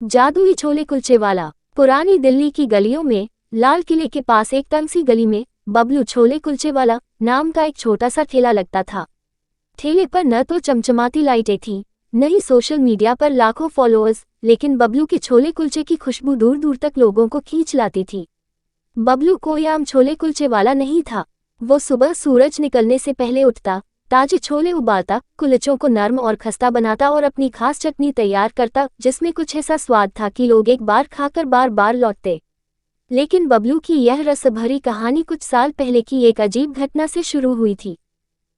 जादुई छोले कुलचे वाला। पुरानी दिल्ली की गलियों में लाल किले के पास एक तंग सी गली में बबलू छोले कुलचे वाला नाम का एक छोटा सा ठेला लगता था। ठेले पर न तो चमचमाती लाइटें थीं, न ही सोशल मीडिया पर लाखों फॉलोअर्स, लेकिन बबलू के छोले कुलचे की खुशबू दूर दूर तक लोगों को खींच लाती थी। बबलू कोई आम छोले कुलचे वाला नहीं था। वो सुबह सूरज निकलने से पहले उठता, ताजे छोले उबालता, कुलचों को नरम और खस्ता बनाता और अपनी खास चटनी तैयार करता जिसमें कुछ ऐसा स्वाद था कि लोग एक बार खाकर बार बार लौटते। लेकिन बबलू की यह रस भरी कहानी कुछ साल पहले की एक अजीब घटना से शुरू हुई थी।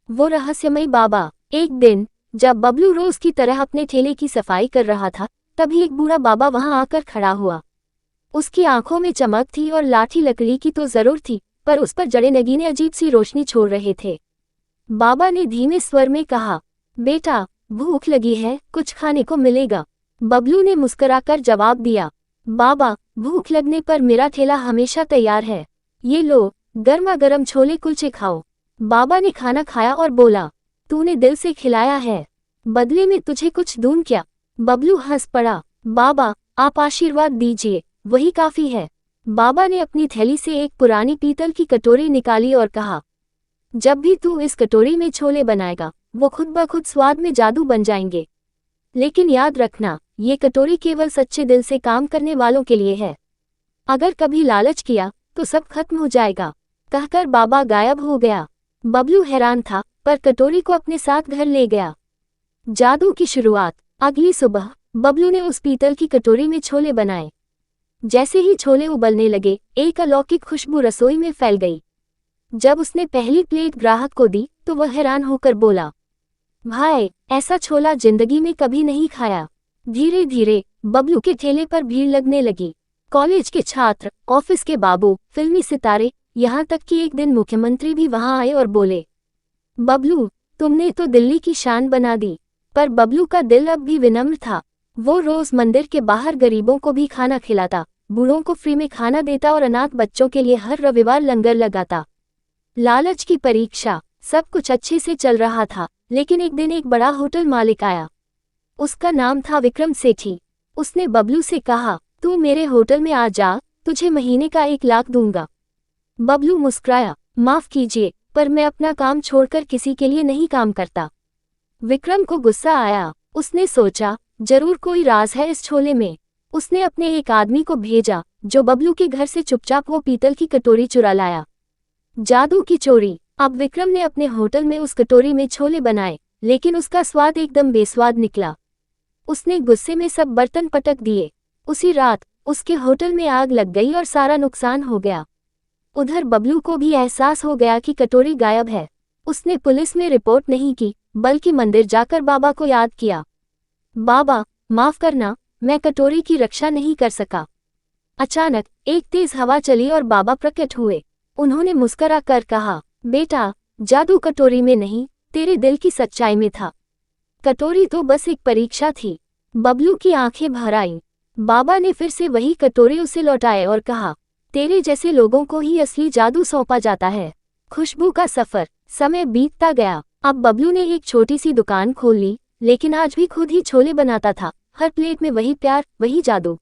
वो रहस्यमय बाबा। एक दिन जब बबलू रोज की तरह अपने ठेले की सफाई कर रहा था, तभी एक बूढ़ा बाबा वहां आकर खड़ा हुआ। उसकी आंखों में चमक थी और लाठी लकड़ी की तो जरूर थी, पर उस पर जड़े नगीने अजीब सी रोशनी छोड़ रहे थे। बाबा ने धीमे स्वर में कहा, बेटा, भूख लगी है, कुछ खाने को मिलेगा? बबलू ने मुस्कुराकर जवाब दिया, बाबा, भूख लगने पर मेरा ठेला हमेशा तैयार है। ये लो, गर्मा गर्म छोले कुलचे खाओ। बाबा ने खाना खाया और बोला, तूने दिल से खिलाया है, बदले में तुझे कुछ दूं क्या? बबलू हंस पड़ा, बाबा, आप आशीर्वाद दीजिए, वही काफी है। बाबा ने अपनी थैली से एक पुरानी पीतल की कटोरी निकाली और कहा, जब भी तू इस कटोरी में छोले बनाएगा, वो खुद ब खुद स्वाद में जादू बन जाएंगे। लेकिन याद रखना, ये कटोरी केवल सच्चे दिल से काम करने वालों के लिए है। अगर कभी लालच किया तो सब खत्म हो जाएगा। कहकर बाबा गायब हो गया। बबलू हैरान था, पर कटोरी को अपने साथ घर ले गया। जादू की शुरुआत। अगली सुबह बबलू ने उस पीतल की कटोरी में छोले बनाए। जैसे ही छोले उबलने लगे, एक अलौकिक खुशबू रसोई में फैल गई। जब उसने पहली प्लेट ग्राहक को दी तो वह हैरान होकर बोला, भाई, ऐसा छोला जिंदगी में कभी नहीं खाया। धीरे धीरे बबलू के ठेले पर भीड़ लगने लगी। कॉलेज के छात्र, ऑफिस के बाबू, फिल्मी सितारे, यहाँ तक कि एक दिन मुख्यमंत्री भी वहां आए और बोले, बबलू, तुमने तो दिल्ली की शान बना दी। पर बबलू का दिल अब भी विनम्र था। वो रोज मंदिर के बाहर गरीबों को भी खाना खिलाता, बूढ़ों को फ्री में खाना देता और अनाथ बच्चों के लिए हर रविवार लंगर लगाता। लालच की परीक्षा। सब कुछ अच्छे से चल रहा था, लेकिन एक दिन एक बड़ा होटल मालिक आया। उसका नाम था विक्रम सेठी। उसने बबलू से कहा, तू मेरे होटल में आ जा, तुझे महीने का 1 लाख दूंगा। बबलू मुस्कुराया, माफ कीजिए, पर मैं अपना काम छोड़कर किसी के लिए नहीं काम करता। विक्रम को गुस्सा आया। उसने सोचा, जरूर कोई राज है इस छोले में। उसने अपने एक आदमी को भेजा, जो बबलू के घर से चुपचाप वो पीतल की कटोरी चुरा लाया। जादू की चोरी। अब विक्रम ने अपने होटल में उस कटोरी में छोले बनाए, लेकिन उसका स्वाद एकदम बेस्वाद निकला। उसने गुस्से में सब बर्तन पटक दिए। उसी रात उसके होटल में आग लग गई और सारा नुकसान हो गया। उधर बबलू को भी एहसास हो गया कि कटोरी गायब है। उसने पुलिस में रिपोर्ट नहीं की, बल्कि मंदिर जाकर बाबा को याद किया, बाबा, माफ करना, मैं कटोरी की रक्षा नहीं कर सका। अचानक एक तेज हवा चली और बाबा प्रकट हुए। उन्होंने मुस्कुरा कर कहा, बेटा, जादू कटोरी में नहीं, तेरे दिल की सच्चाई में था। कटोरी तो बस एक परीक्षा थी। बबलू की आंखें भर आईं। बाबा ने फिर से वही कटोरी उसे लौटाए और कहा, तेरे जैसे लोगों को ही असली जादू सौंपा जाता है। खुशबू का सफर। समय बीतता गया। अब बबलू ने एक छोटी सी दुकान खोल ली, लेकिन आज भी खुद ही छोले बनाता था। हर प्लेट में वही प्यार, वही जादू।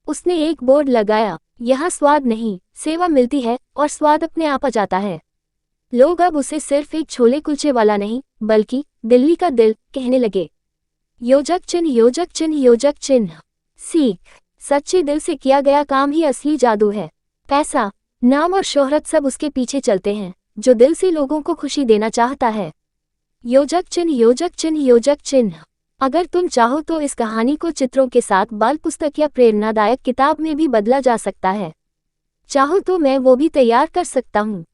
उसने एक बोर्ड लगाया, यहाँ स्वाद नहीं, सेवा मिलती है और स्वाद अपने आप आ जाता है। लोग अब उसे सिर्फ एक छोले कुलचे वाला नहीं, बल्कि दिल्ली का दिल कहने लगे। योजक चिन्ह, योजक चिन्ह, योजक चिन्ह। सीख। सच्चे दिल से किया गया काम ही असली जादू है। पैसा, नाम और शोहरत सब उसके पीछे चलते हैं, जो दिल से लोगों को खुशी देना चाहता है। योजक चिन्ह, योजक चिन्ह, योजक चिन्ह। अगर तुम चाहो तो इस कहानी को चित्रों के साथ बाल पुस्तक या प्रेरणादायक किताब में भी बदला जा सकता है। चाहो तो मैं वो भी तैयार कर सकता हूँ।